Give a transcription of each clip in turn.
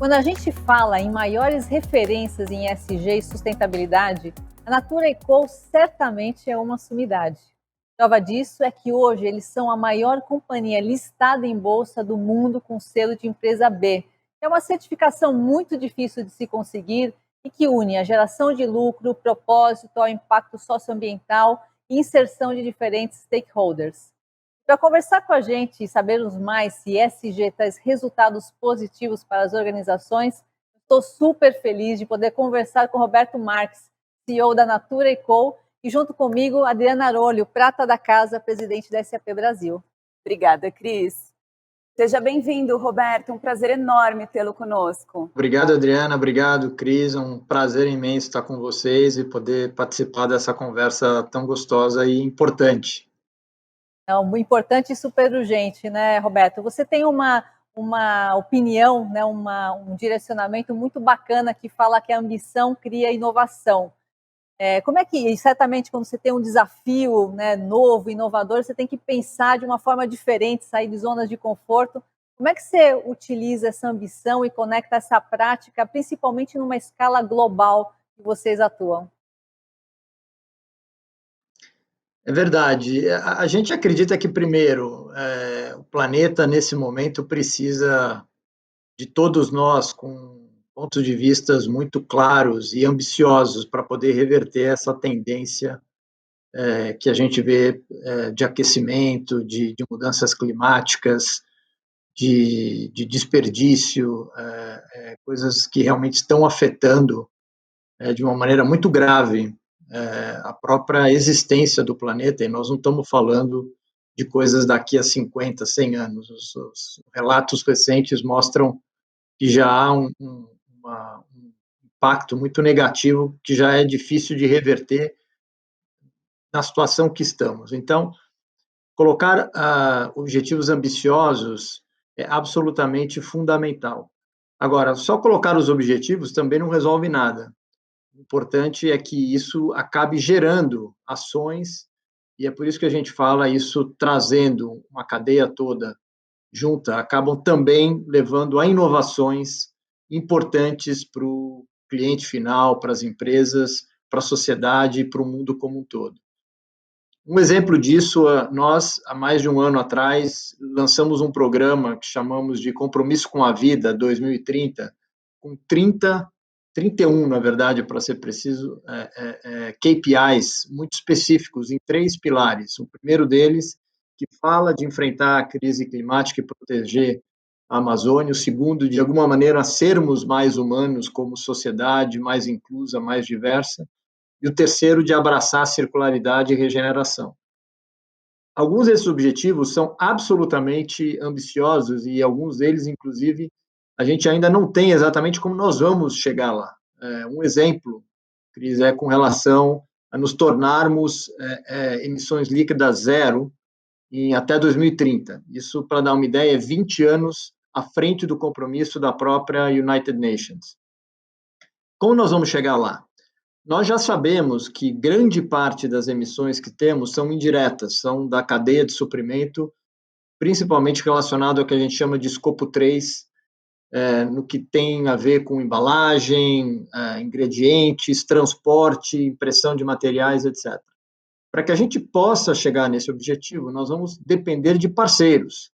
Quando a gente fala em maiores referências em ESG e sustentabilidade, a Natura &Co certamente é uma sumidade. Prova disso é que hoje eles são a maior companhia listada em bolsa do mundo com selo de empresa B. É uma certificação muito difícil de se conseguir e que une a geração de lucro, propósito ao impacto socioambiental e inserção de diferentes stakeholders. Para conversar com a gente e sabermos mais se ESG traz resultados positivos para as organizações, estou super feliz de poder conversar com Roberto Marques, CEO da Natura &Co, e junto comigo, Adriana Arolho, prata da casa, presidente da SAP Brasil. Obrigada, Cris. Seja bem-vindo, Roberto. Um prazer enorme tê-lo conosco. Obrigado, Adriana. Obrigado, Cris. Um prazer imenso estar com vocês e poder participar dessa conversa tão gostosa e importante. Importante e super urgente, né, Roberto? Você tem uma opinião, né, um direcionamento muito bacana que fala que a ambição cria inovação. Como é que, certamente, quando você tem um desafio, né, novo, inovador, você tem que pensar de uma forma diferente, sair de zonas de conforto. Como é que você utiliza essa ambição e conecta essa prática, principalmente numa escala global que vocês atuam? É verdade. A gente acredita que, primeiro, o planeta, nesse momento, precisa de todos nós com pontos de vista muito claros e ambiciosos para poder reverter essa tendência que a gente vê de aquecimento, de mudanças climáticas, de desperdício, coisas que realmente estão afetando de uma maneira muito grave a própria existência do planeta, e nós não estamos falando de coisas daqui a 50, 100 anos. Os relatos recentes mostram que já há um impacto muito negativo que já é difícil de reverter na situação que estamos. Então, colocar objetivos ambiciosos é absolutamente fundamental. Agora, só colocar os objetivos também não resolve nada. O importante é que isso acabe gerando ações, e é por isso que a gente fala isso trazendo uma cadeia toda junta, acabam também levando a inovações importantes para o cliente final, para as empresas, para a sociedade e para o mundo como um todo. Um exemplo disso, nós, há mais de um ano atrás, lançamos um programa que chamamos de Compromisso com a Vida 2030, com 31, na verdade, para ser preciso, KPIs muito específicos em 3 pilares. O primeiro deles, que fala de enfrentar a crise climática e proteger a Amazônia. O segundo, de alguma maneira, sermos mais humanos como sociedade, mais inclusa, mais diversa. E o terceiro, de abraçar a circularidade e regeneração. Alguns desses objetivos são absolutamente ambiciosos e alguns deles, inclusive, a gente ainda não tem exatamente como nós vamos chegar lá. Um exemplo, Cris, é com relação a nos tornarmos emissões líquidas zero em até 2030. Isso, para dar uma ideia, é 20 anos à frente do compromisso da própria United Nations. Como nós vamos chegar lá? Nós já sabemos que grande parte das emissões que temos são indiretas, são da cadeia de suprimento, principalmente relacionado ao que a gente chama de escopo 3, no que tem a ver com embalagem, ingredientes, transporte, impressão de materiais, etc. Para que a gente possa chegar nesse objetivo, nós vamos depender de parceiros,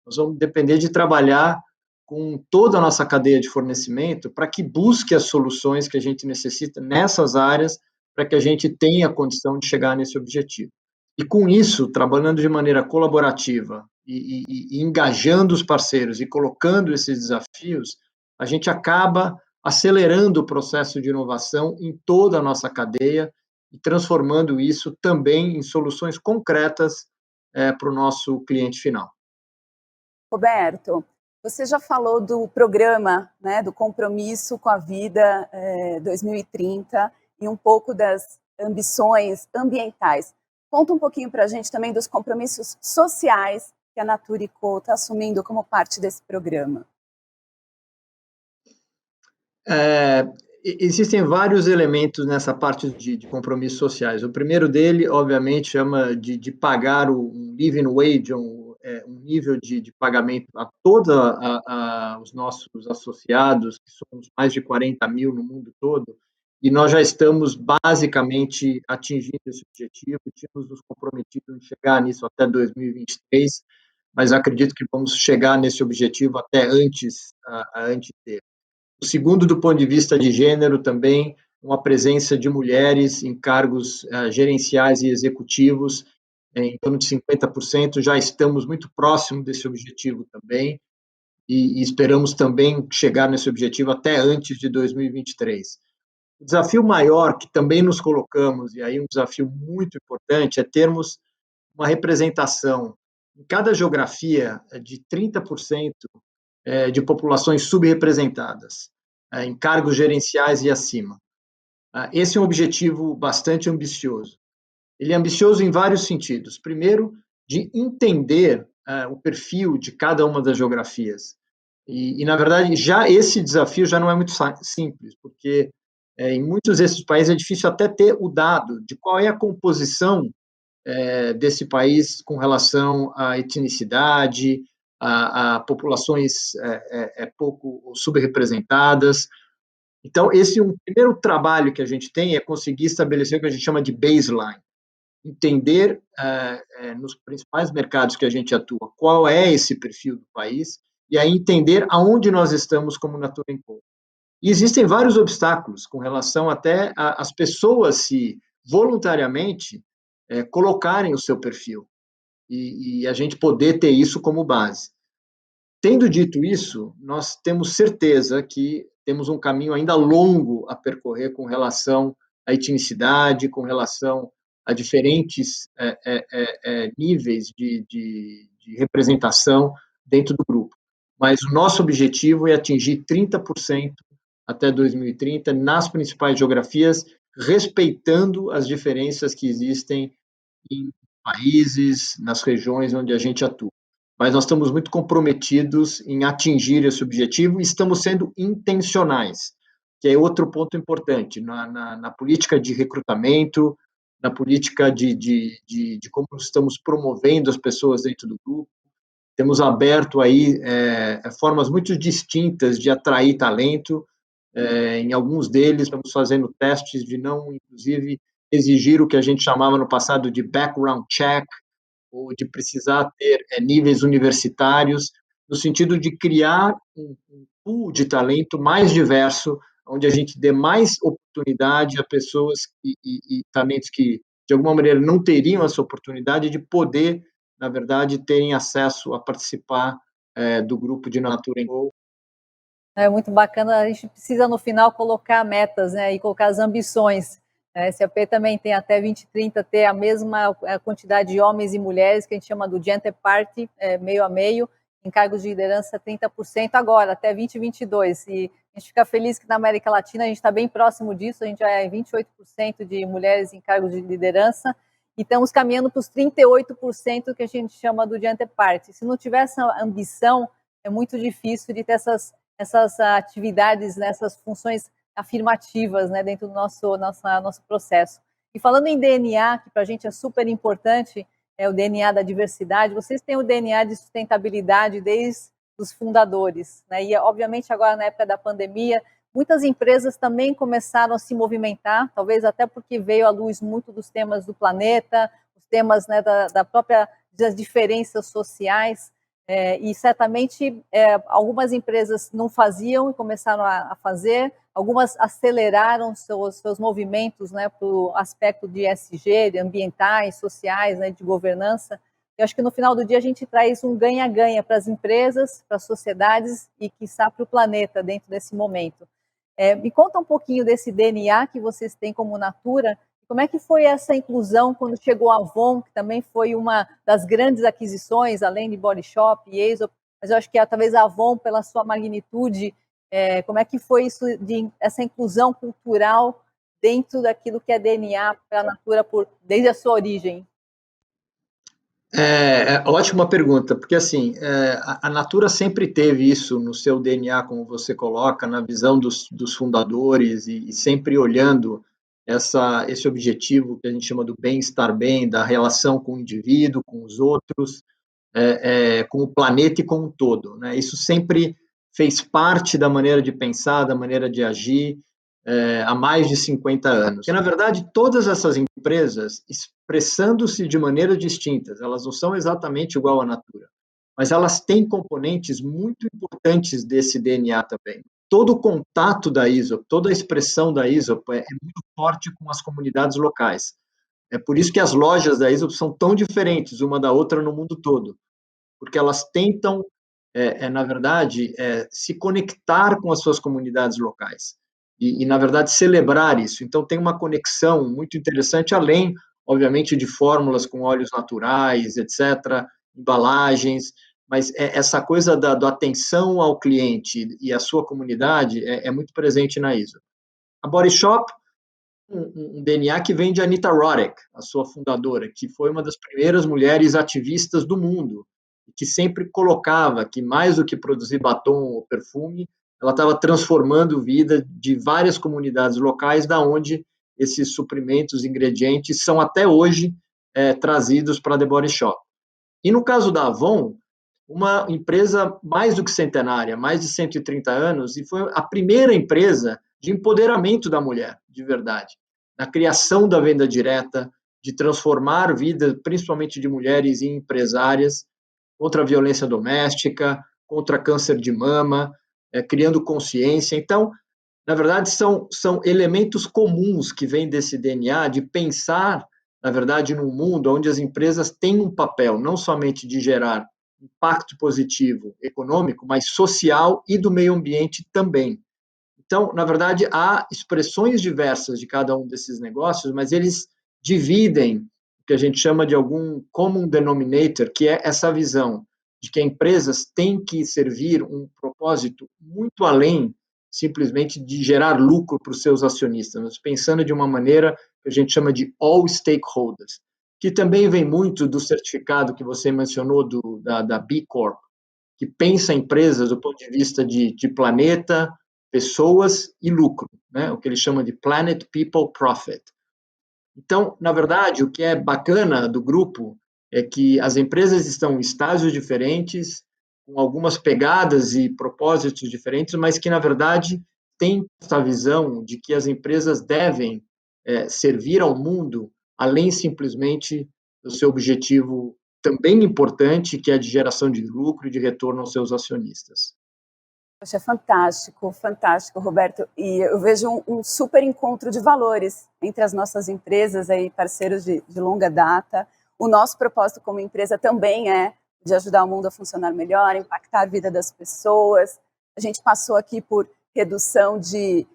nós vamos depender de trabalhar com toda a nossa cadeia de fornecimento para que busque as soluções que a gente necessita nessas áreas para que a gente tenha a condição de chegar nesse objetivo. E com isso, trabalhando de maneira colaborativa e engajando os parceiros e colocando esses desafios, a gente acaba acelerando o processo de inovação em toda a nossa cadeia e transformando isso também em soluções concretas para o nosso cliente final. Roberto, você já falou do programa, né, do Compromisso com a Vida 2030 e um pouco das ambições ambientais. Conta um pouquinho para a gente também dos compromissos sociais que a Natura &Co está assumindo como parte desse programa. Existem vários elementos nessa parte de compromissos sociais. O primeiro dele, obviamente, chama de pagar um living wage, um nível de pagamento a todos os nossos associados, que somos mais de 40 mil no mundo todo, e nós já estamos basicamente atingindo esse objetivo, tínhamos nos comprometido em chegar nisso até 2023, mas acredito que vamos chegar nesse objetivo até antes dele. O segundo, do ponto de vista de gênero, também uma presença de mulheres em cargos gerenciais e executivos, em torno de 50%, já estamos muito próximo desse objetivo também, e esperamos também chegar nesse objetivo até antes de 2023. O desafio maior que também nos colocamos, e aí um desafio muito importante, é termos uma representação em cada geografia de 30% de populações subrepresentadas, em cargos gerenciais e acima. Esse é um objetivo bastante ambicioso. Ele é ambicioso em vários sentidos. Primeiro, de entender o perfil de cada uma das geografias. Na verdade, já esse desafio já não é muito simples, porque em muitos desses países é difícil até ter o dado de qual é a composição desse país com relação à etnicidade, a populações pouco subrepresentadas. Então, esse é um primeiro trabalho que a gente tem, é conseguir estabelecer o que a gente chama de baseline, entender nos principais mercados que a gente atua qual é esse perfil do país, e aí entender aonde nós estamos como Natura &Co. E existem vários obstáculos com relação até às pessoas se voluntariamente colocarem o seu perfil, e a gente poder ter isso como base. Tendo dito isso, nós temos certeza que temos um caminho ainda longo a percorrer com relação à etnicidade, com relação a diferentes níveis de representação dentro do grupo. Mas o nosso objetivo é atingir 30% até 2030 nas principais geografias, respeitando as diferenças que existem em países, nas regiões onde a gente atua. Mas nós estamos muito comprometidos em atingir esse objetivo e estamos sendo intencionais, que é outro ponto importante na política de recrutamento, na política de como estamos promovendo as pessoas dentro do grupo. Temos aberto aí formas muito distintas de atrair talento. Em alguns deles, estamos fazendo testes de não, inclusive, exigir o que a gente chamava no passado de background check, ou de precisar ter níveis universitários, no sentido de criar um pool de talento mais diverso, onde a gente dê mais oportunidade a pessoas e talentos que, de alguma maneira, não teriam essa oportunidade de poder, na verdade, terem acesso a participar do grupo de Natura &Co. É muito bacana, a gente precisa no final colocar metas, né, e colocar as ambições. A SAP também tem até 2030 ter a mesma quantidade de homens e mulheres, que a gente chama do gender parity, meio a meio, em cargos de liderança 30% agora, até 2022. E a gente fica feliz que na América Latina a gente está bem próximo disso, a gente já é 28% de mulheres em cargos de liderança, e estamos caminhando para os 38% que a gente chama do gender parity. Se não tiver essa ambição, é muito difícil de ter essas atividades, né, essas funções afirmativas, né, dentro do nosso processo. E falando em DNA, que para a gente é super importante, é o DNA da diversidade, vocês têm o DNA de sustentabilidade desde os fundadores, né, e obviamente agora na época da pandemia, muitas empresas também começaram a se movimentar, talvez até porque veio à luz muito dos temas do planeta, os temas, né, das diferenças sociais, e certamente algumas empresas não faziam e começaram a fazer, algumas aceleraram seus movimentos, né, para o aspecto de ESG, de ambientais, sociais, né, de governança. Eu acho que no final do dia a gente traz um ganha-ganha para as empresas, para as sociedades e, quiçá, para o planeta dentro desse momento. Me conta um pouquinho desse DNA que vocês têm como Natura. Como é que foi essa inclusão quando chegou a Avon, que também foi uma das grandes aquisições, além de Body Shop e Aesop, mas eu acho que talvez a Avon, pela sua magnitude, como é que foi isso, essa inclusão cultural dentro daquilo que é DNA para a Natura desde a sua origem? Ótima pergunta, porque assim, a Natura sempre teve isso no seu DNA, como você coloca, na visão dos fundadores e sempre olhando esse objetivo que a gente chama do bem-estar bem, da relação com o indivíduo, com os outros, com o planeta e com o todo, né? Isso sempre fez parte da maneira de pensar, da maneira de agir, há mais de 50 anos. Porque, na verdade, todas essas empresas, expressando-se de maneiras distintas, elas não são exatamente igual à Natura, mas elas têm componentes muito importantes desse DNA também. Todo o contato da ISOP, toda a expressão da ISOP é muito forte com as comunidades locais. É por isso que as lojas da ISOP são tão diferentes uma da outra no mundo todo, porque elas tentam, na verdade, se conectar com as suas comunidades locais e, na verdade, celebrar isso. Então, tem uma conexão muito interessante, além, obviamente, de fórmulas com óleos naturais, etc., embalagens, mas essa coisa da atenção ao cliente e à sua comunidade é muito presente na ISO. A Body Shop, um DNA que vem de Anita Roddick, a sua fundadora, que foi uma das primeiras mulheres ativistas do mundo, que sempre colocava que, mais do que produzir batom ou perfume, ela estava transformando a vida de várias comunidades locais, da onde esses suprimentos, ingredientes, são até hoje trazidos para a The Body Shop. E no caso da Avon, uma empresa mais do que centenária, mais de 130 anos, e foi a primeira empresa de empoderamento da mulher, de verdade, na criação da venda direta, de transformar vida, principalmente de mulheres, em empresárias, contra a violência doméstica, contra câncer de mama, criando consciência. Então, na verdade, são elementos comuns que vêm desse DNA de pensar, na verdade, num mundo onde as empresas têm um papel não somente de gerar impacto positivo econômico, mas social e do meio ambiente também. Então, na verdade, há expressões diversas de cada um desses negócios, mas eles dividem o que a gente chama de algum common denominator, que é essa visão de que empresas têm que servir um propósito muito além simplesmente de gerar lucro para os seus acionistas, mas pensando de uma maneira que a gente chama de all stakeholders, que também vem muito do certificado que você mencionou da B Corp, que pensa empresas do ponto de vista de planeta, pessoas e lucro, né? O que eles chamam de Planet, People, Profit. Então, na verdade, o que é bacana do grupo é que as empresas estão em estágios diferentes, com algumas pegadas e propósitos diferentes, mas que, na verdade, tem essa visão de que as empresas devem servir ao mundo, além simplesmente do seu objetivo também importante, que é de geração de lucro e de retorno aos seus acionistas. Poxa, fantástico, fantástico, Roberto. E eu vejo um super encontro de valores entre as nossas empresas, aí, parceiros de longa data. O nosso propósito como empresa também é de ajudar o mundo a funcionar melhor, impactar a vida das pessoas. A gente passou aqui por redução de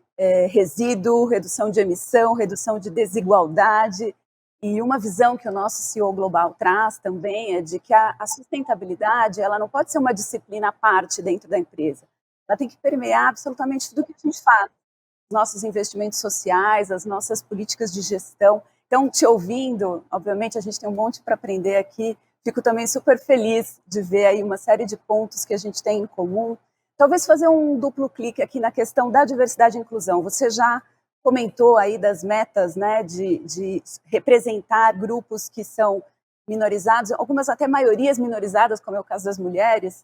resíduo, redução de emissão, redução de desigualdade. E uma visão que o nosso CEO Global traz também é de que a sustentabilidade ela não pode ser uma disciplina à parte dentro da empresa. Ela tem que permear absolutamente tudo que a gente faz. Os nossos investimentos sociais, as nossas políticas de gestão. Então, te ouvindo, obviamente a gente tem um monte para aprender aqui. Fico também super feliz de ver aí uma série de pontos que a gente tem em comum. Talvez fazer um duplo clique aqui na questão da diversidade e inclusão. Você já comentou aí das metas, né, de representar grupos que são minorizados, algumas até maiorias minorizadas, como é o caso das mulheres.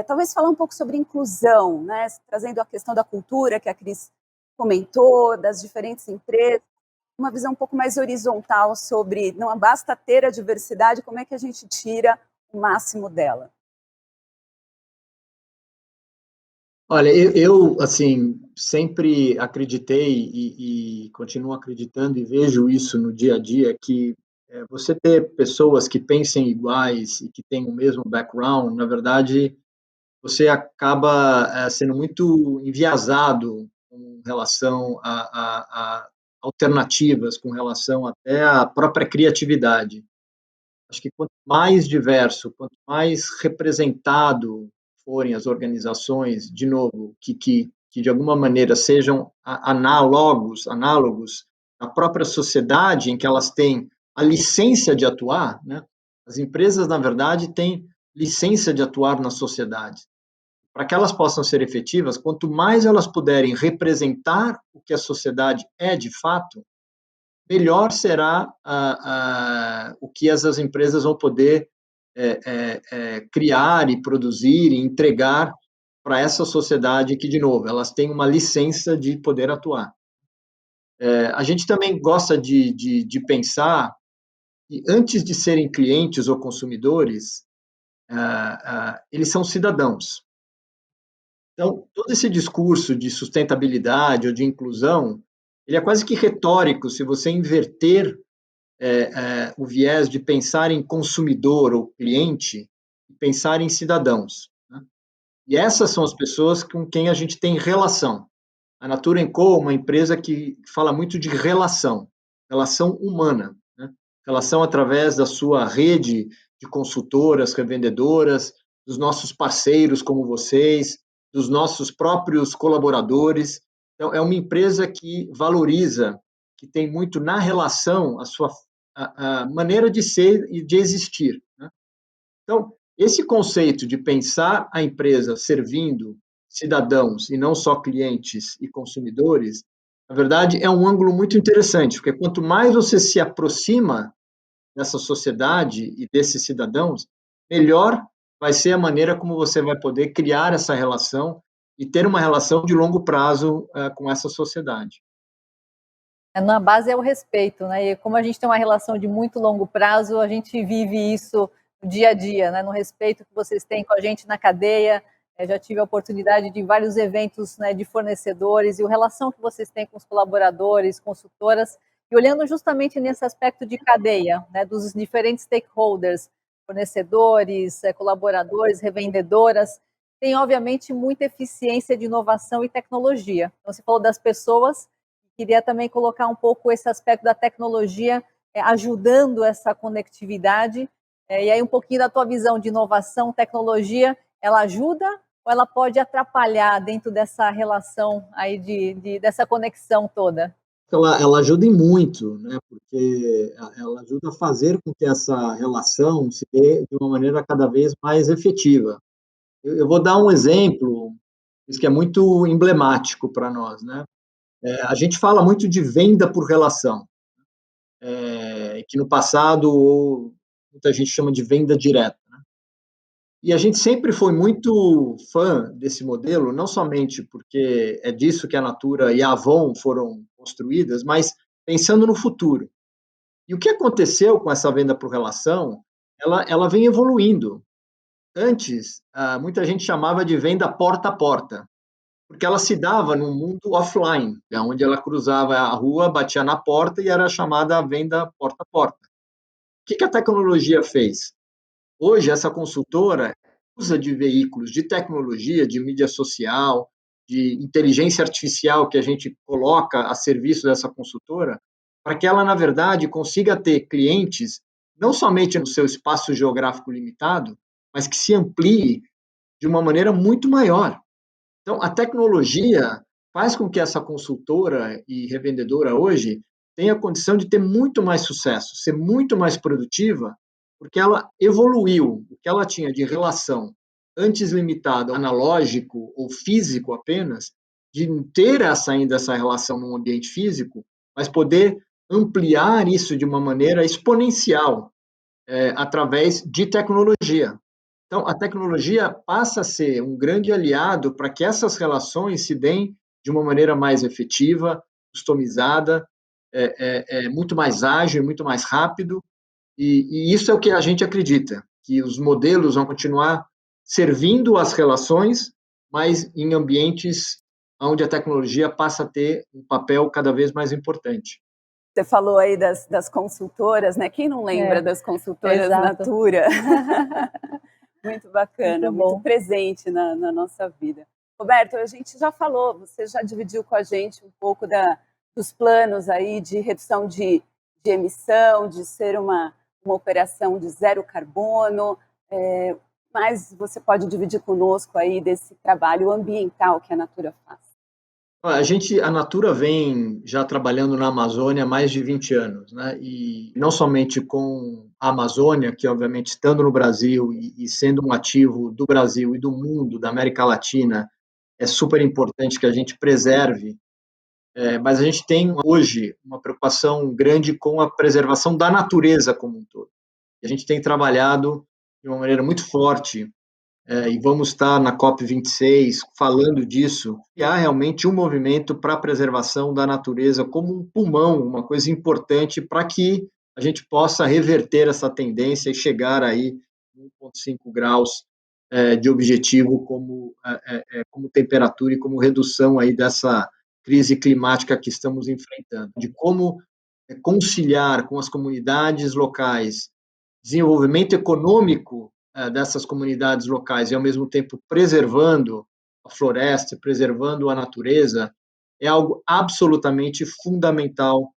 Talvez falar um pouco sobre inclusão, né, trazendo a questão da cultura que a Cris comentou, das diferentes empresas, uma visão um pouco mais horizontal sobre não basta ter a diversidade, como é que a gente tira o máximo dela? Olha, eu assim, sempre acreditei e continuo acreditando e vejo isso no dia a dia, que você ter pessoas que pensem iguais e que têm o mesmo background, na verdade, você acaba sendo muito enviesado com relação a alternativas, com relação até à própria criatividade. Acho que quanto mais diverso, quanto mais representado forem as organizações, de novo, que de alguma maneira sejam análogos à própria sociedade em que elas têm a licença de atuar, né? As empresas, na verdade, têm licença de atuar na sociedade. Para que elas possam ser efetivas, quanto mais elas puderem representar o que a sociedade é de fato, melhor será o que essas empresas vão poder criar e produzir e entregar para essa sociedade que, de novo, elas têm uma licença de poder atuar. A gente também gosta de pensar que, antes de serem clientes ou consumidores, eles são cidadãos. Então, todo esse discurso de sustentabilidade ou de inclusão, ele é quase que retórico se você inverter o viés de pensar em consumidor ou cliente e pensar em cidadãos, né? E essas são as pessoas com quem a gente tem relação. A Natura &Co é uma empresa que fala muito de relação, relação humana, né? Relação através da sua rede de consultoras, revendedoras, dos nossos parceiros como vocês, dos nossos próprios colaboradores. Então, é uma empresa que valoriza, que tem muito na relação a sua a maneira de ser e de existir, né? Então, esse conceito de pensar a empresa servindo cidadãos e não só clientes e consumidores, na verdade, é um ângulo muito interessante, porque quanto mais você se aproxima dessa sociedade e desses cidadãos, melhor vai ser a maneira como você vai poder criar essa relação e ter uma relação de longo prazo com essa sociedade. Na base é o respeito, né? E como a gente tem uma relação de muito longo prazo, a gente vive isso no dia a dia, né? No respeito que vocês têm com a gente na cadeia. Já tive a oportunidade de vários eventos, né, de fornecedores e a relação que vocês têm com os colaboradores, consultoras, e olhando justamente nesse aspecto de cadeia, né, dos diferentes stakeholders, fornecedores, colaboradores, revendedoras, tem obviamente muita eficiência de inovação e tecnologia. Então, você falou das pessoas. Queria também colocar um pouco esse aspecto da tecnologia ajudando essa conectividade, e aí um pouquinho da tua visão de inovação, tecnologia, ela ajuda ou ela pode atrapalhar dentro dessa relação aí dessa conexão toda? Ela ajuda em muito, né? Porque ela ajuda a fazer com que essa relação se dê de uma maneira cada vez mais efetiva. Eu vou dar um exemplo, isso que é muito emblemático para nós, né? A gente fala muito de venda por relação, que no passado muita gente chama de venda direta, né? E a gente sempre foi muito fã desse modelo, não somente porque é disso que a Natura e a Avon foram construídas, mas pensando no futuro. E o que aconteceu com essa venda por relação? Ela vem evoluindo. Antes, muita gente chamava de venda porta a porta, porque ela se dava num mundo offline, onde ela cruzava a rua, batia na porta e era chamada venda porta a porta. O que a tecnologia fez? Hoje, essa consultora usa de veículos de tecnologia, de mídia social, de inteligência artificial que a gente coloca a serviço dessa consultora, para que ela, na verdade, consiga ter clientes não somente no seu espaço geográfico limitado, mas que se amplie de uma maneira muito maior. Então, a tecnologia faz com que essa consultora e revendedora hoje tenha a condição de ter muito mais sucesso, ser muito mais produtiva, porque ela evoluiu o que ela tinha de relação antes limitado, analógico ou físico apenas, de ter ainda essa relação no ambiente físico, mas poder ampliar isso de uma maneira exponencial, através de tecnologia. Então, a tecnologia passa a ser um grande aliado para que essas relações se deem de uma maneira mais efetiva, customizada, muito mais ágil, muito mais rápido, e isso é o que a gente acredita, que os modelos vão continuar servindo as relações, mas em ambientes onde a tecnologia passa a ter um papel cada vez mais importante. Você falou aí das consultoras, né? Quem não lembra das consultoras Natura? Muito bacana, muito presente na nossa vida. Roberto, a gente já falou, você já dividiu com a gente um pouco dos planos aí de redução de emissão, de ser uma operação de zero carbono, mas você pode dividir conosco aí desse trabalho ambiental que a Natura faz. A Natura vem já trabalhando na Amazônia há mais de 20 anos, né? E não somente com a Amazônia, que obviamente estando no Brasil e sendo um ativo do Brasil e do mundo, da América Latina, é super importante que a gente preserve, mas a gente tem hoje uma preocupação grande com a preservação da natureza como um todo. A gente tem trabalhado de uma maneira muito forte, e vamos estar na COP26 falando disso, e há realmente um movimento para a preservação da natureza como um pulmão, uma coisa importante para que a gente possa reverter essa tendência e chegar aí 1,5 graus de objetivo como temperatura e como redução aí dessa crise climática que estamos enfrentando, de como conciliar com as comunidades locais desenvolvimento econômico dessas comunidades locais e, ao mesmo tempo, preservando a floresta, preservando a natureza, é algo absolutamente fundamental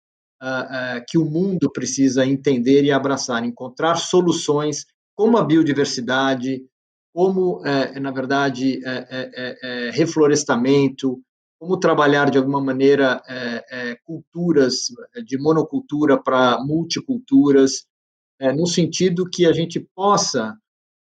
que o mundo precisa entender e abraçar, encontrar soluções como a biodiversidade, como, na verdade, reflorestamento, como trabalhar de alguma maneira culturas de monocultura para multiculturas, no sentido que a gente possa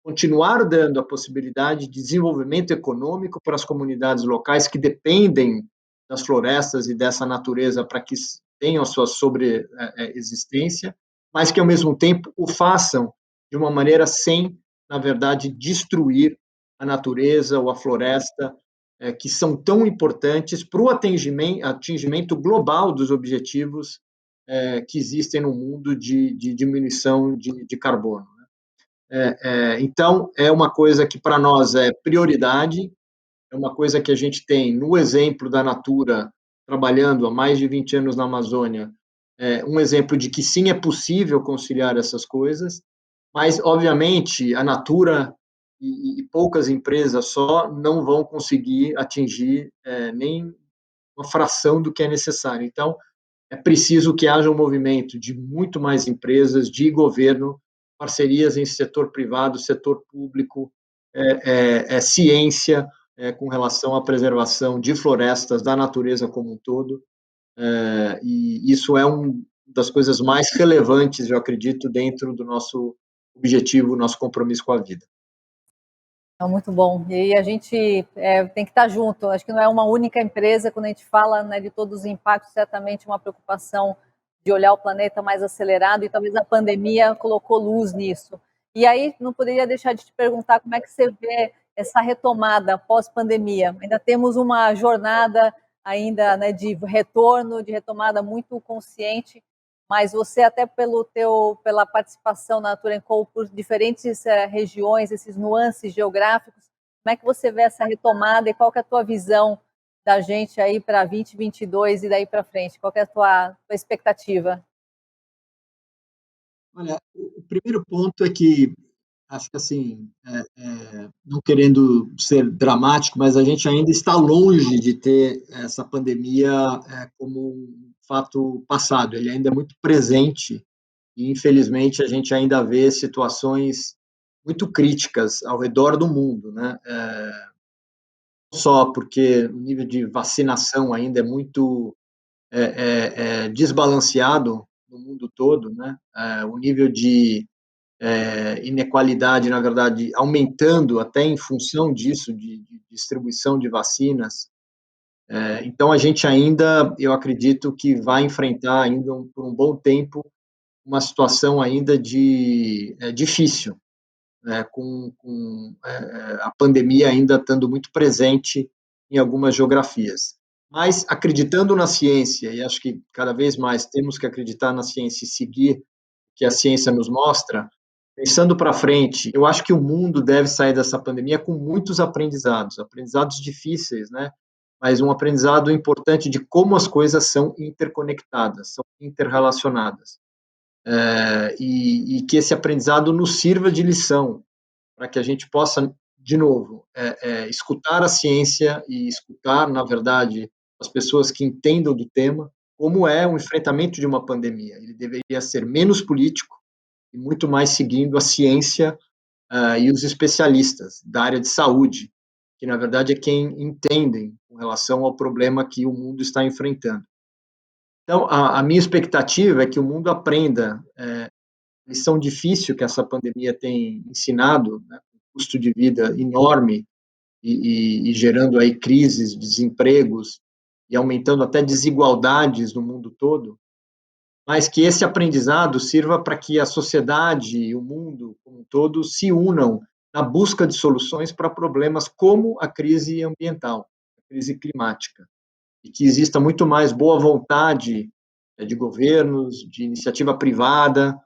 continuar dando a possibilidade de desenvolvimento econômico para as comunidades locais que dependem das florestas e dessa natureza para que tenham a sua sobreexistência, mas que, ao mesmo tempo, o façam de uma maneira sem, na verdade, destruir a natureza ou a floresta, que são tão importantes para o atingimento global dos objetivos que existem no mundo de diminuição de carbono. Então, é uma coisa que para nós é prioridade, é uma coisa que a gente tem no exemplo da Natura, trabalhando há mais de 20 anos na Amazônia, um exemplo de que sim, é possível conciliar essas coisas, mas, obviamente, a Natura e poucas empresas só não vão conseguir atingir nem uma fração do que é necessário. Então, é preciso que haja um movimento de muito mais empresas, de governo, parcerias em setor privado, setor público, ciência, com relação à preservação de florestas, da natureza como um todo, e isso é uma das coisas mais relevantes, eu acredito, dentro do nosso objetivo, nosso compromisso com a vida. É muito bom. E aí a gente tem que estar junto. Acho que não é uma única empresa, quando a gente fala, né, de todos os impactos, certamente uma preocupação de olhar o planeta mais acelerado, e talvez a pandemia colocou luz nisso. E aí não poderia deixar de te perguntar como é que você vê essa retomada pós-pandemia. Ainda temos uma jornada ainda, né, de retorno, de retomada muito consciente, mas você, até pela participação na Natura &Co por diferentes regiões, esses nuances geográficos, como é que você vê essa retomada e qual que é a tua visão da gente aí para 2022 e daí para frente? Qual que é a tua expectativa? Olha, o primeiro ponto é que, acho que assim, não querendo ser dramático, mas a gente ainda está longe de ter essa pandemia como um fato passado. Ele ainda é muito presente e, infelizmente, a gente ainda vê situações muito críticas ao redor do mundo, né? Não só porque o nível de vacinação ainda é muito desbalanceado no mundo todo, né? O nível de inequalidade, na verdade, aumentando até em função disso, de distribuição de vacinas. Então, a gente ainda, eu acredito que vai enfrentar ainda por um bom tempo uma situação ainda difícil, né, com a pandemia ainda estando muito presente em algumas geografias. Mas acreditando na ciência, e acho que cada vez mais temos que acreditar na ciência e seguir o que a ciência nos mostra, pensando para frente, eu acho que o mundo deve sair dessa pandemia com muitos aprendizados, aprendizados difíceis, né? Mas um aprendizado importante de como as coisas são interconectadas, são interrelacionadas. E que esse aprendizado nos sirva de lição, para que a gente possa, de novo, escutar a ciência e escutar, na verdade, as pessoas que entendam do tema, como é o enfrentamento de uma pandemia. Ele deveria ser menos político e muito mais seguindo a ciência e os especialistas da área de saúde, que, na verdade, é quem entendem com relação ao problema que o mundo está enfrentando. Então, a minha expectativa é que o mundo aprenda lição difícil que essa pandemia tem ensinado, né, custo de vida enorme e gerando aí crises, desempregos e aumentando até desigualdades no mundo todo, mas que esse aprendizado sirva para que a sociedade e o mundo como um todo se unam na busca de soluções para problemas como a crise ambiental, a crise climática, e que exista muito mais boa vontade de governos, de iniciativa privada,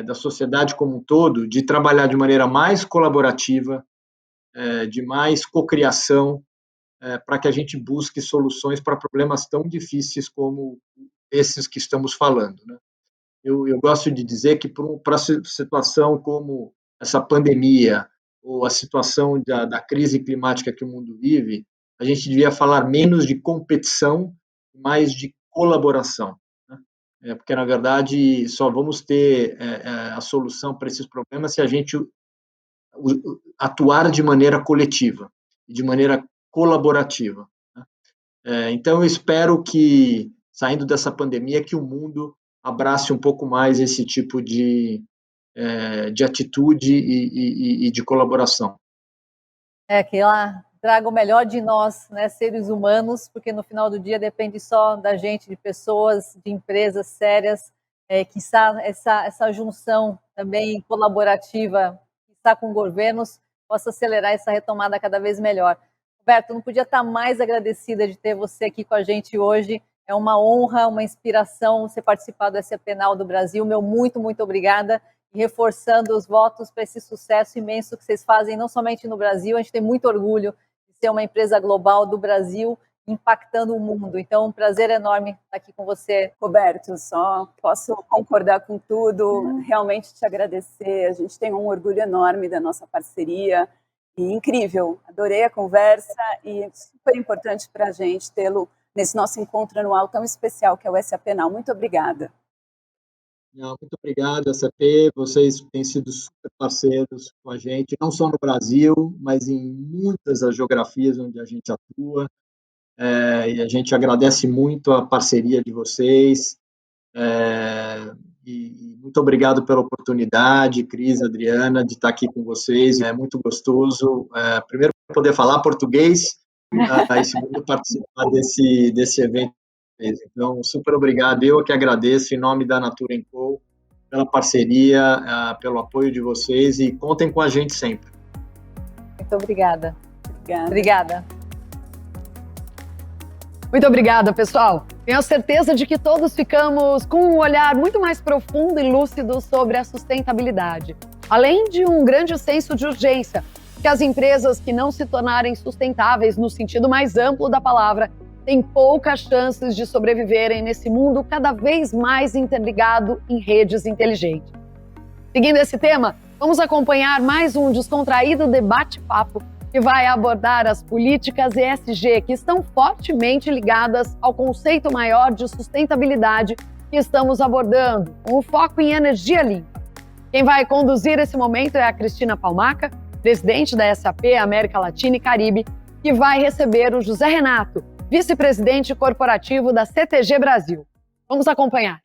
da sociedade como um todo, de trabalhar de maneira mais colaborativa, de mais cocriação, para que a gente busque soluções para problemas tão difíceis como esses que estamos falando, né? Eu gosto de dizer que para situação como essa pandemia ou a situação da crise climática que o mundo vive, a gente devia falar menos de competição, mais de colaboração, né? Porque, na verdade, só vamos ter a solução para esses problemas se a gente atuar de maneira coletiva e de maneira colaborativa, né? Então, eu espero que, saindo dessa pandemia, que o mundo abrace um pouco mais esse tipo de atitude e de colaboração. Que ela traga o melhor de nós, né, seres humanos, porque no final do dia depende só da gente, de pessoas, de empresas sérias, que essa junção também colaborativa que está com governos possa acelerar essa retomada cada vez melhor. Roberto, não podia estar mais agradecida de ter você aqui com a gente hoje. É uma honra, uma inspiração você participar do SAP Now do Brasil. Meu muito, muito obrigada. E reforçando os votos para esse sucesso imenso que vocês fazem, não somente no Brasil, a gente tem muito orgulho de ser uma empresa global do Brasil, impactando o mundo. Então, um prazer enorme estar aqui com você. Roberto, só posso concordar com tudo, realmente te agradecer. A gente tem um orgulho enorme da nossa parceria. E incrível, adorei a conversa e super importante para a gente tê-lo nesse nosso encontro anual tão especial que é o SAP Now. Muito obrigada. Muito obrigado, SAP. Vocês têm sido super parceiros com a gente, não só no Brasil, mas em muitas das geografias onde a gente atua. E a gente agradece muito a parceria de vocês. E muito obrigado pela oportunidade, Cris, Adriana, de estar aqui com vocês. É muito gostoso, primeiro, poder falar português, e segundo, participar desse evento. Então, super obrigado. Eu que agradeço, em nome da Natura & Co, pela parceria, pelo apoio de vocês, e contem com a gente sempre. Muito obrigada. Obrigada. Muito obrigada, pessoal. Tenho certeza de que todos ficamos com um olhar muito mais profundo e lúcido sobre a sustentabilidade, além de um grande senso de urgência, que as empresas que não se tornarem sustentáveis no sentido mais amplo da palavra têm poucas chances de sobreviverem nesse mundo cada vez mais interligado em redes inteligentes. Seguindo esse tema, vamos acompanhar mais um descontraído debate-papo que vai abordar as políticas ESG que estão fortemente ligadas ao conceito maior de sustentabilidade que estamos abordando, com o foco em energia limpa. Quem vai conduzir esse momento é a Cristina Palmaca, presidente da SAP América Latina e Caribe, que vai receber o José Renato, vice-presidente corporativo da CTG Brasil. Vamos acompanhar.